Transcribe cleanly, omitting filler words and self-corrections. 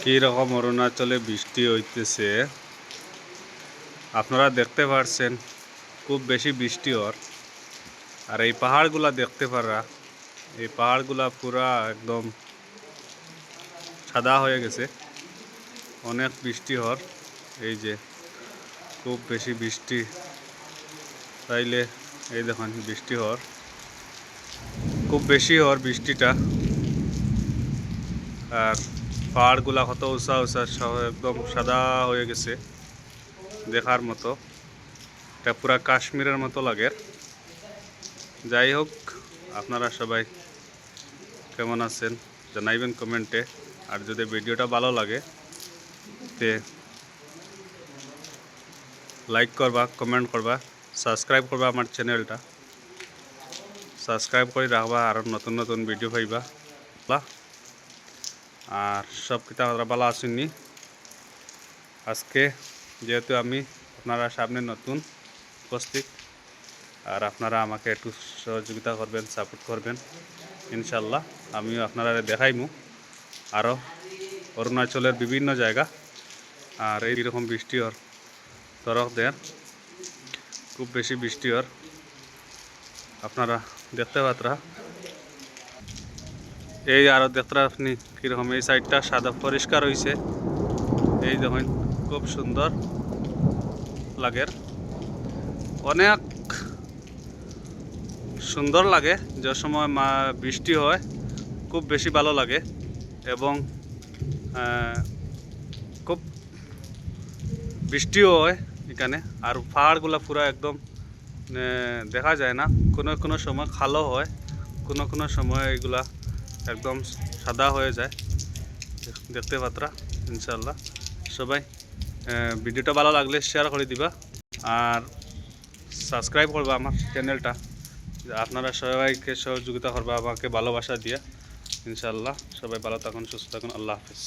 কি রকম অরুণাচলে বৃষ্টি হইতেছে আপনারা দেখতে পারছেন। খুব বেশি বৃষ্টি হর। আর এই পাহাড়গুলা দেখতে পারা, এই পাহাড়গুলা পুরা একদম সাদা হয়ে গেছে। অনেক বৃষ্টি হর। এই যে খুব বেশি বৃষ্টি, তাইলে এই দেখুন বৃষ্টি হর, খুব বেশি হর বৃষ্টিটা। আর পাহাড়গুলা কত উঁচা উঁচা, সব একদম সাদা হয়ে গেছে, দেখার মতো। এটা পুরা কাশ্মীরের মতো লাগে। যাই হোক, আপনারা সবাই কেমন আছেন জানাইবেন কমেন্টে। আর যদি ভিডিওটা ভালো লাগে তে লাইক করবা, কমেন্ট করবা, সাবস্ক্রাইব করবা আমার চ্যানেলটা। সাবস্ক্রাইব করে রাখবা, আর নতুন নতুন ভিডিও পাইবা। আর সব কিতা ভালো আসেননি। আজকে যেহেতু আমি আপনারা সামনে নতুন উপস্থিত, আর আপনারা আমাকে একটু সহযোগিতা করবেন, সাপোর্ট করবেন। ইনশাল্লাহ আমিও আপনারা দেখাইমু আরও অরুণাচলের বিভিন্ন জায়গা। আর এইরকম বৃষ্টি হর তরক দেন, খুব বেশি বৃষ্টি হর, আপনারা দেখতে পাত্রা। এই আরও দেখতে আপনি কীরকম এই সাইডটা সাদা পরিষ্কার হয়েছে। এই দেখুন খুব সুন্দর লাগে, অনেক সুন্দর লাগে। যে সময় বৃষ্টি হয় খুব বেশি ভালো লাগে, এবং খুব বৃষ্টিও হয় এখানে। আর পাহাড়গুলো পুরো একদম দেখা যায় না, কোনো কোনো সময় খালো হয়, কোনো কোনো সময় এগুলা একদম সাদা হয়ে যায়, দেখতে পাত্রা। ইনশাল্লাহ সবাই ভিডিওটা ভালো লাগলে শেয়ার করে দিবা, আর সাবস্ক্রাইব করবা আমার চ্যানেলটা। আপনারা সবাইকে সহযোগিতা করবা, আমাকে ভালোবাসা দিয়া। ইনশাল্লাহ সবাই ভালো থাকুন, সুস্থ থাকুন। আল্লাহ হাফেজ।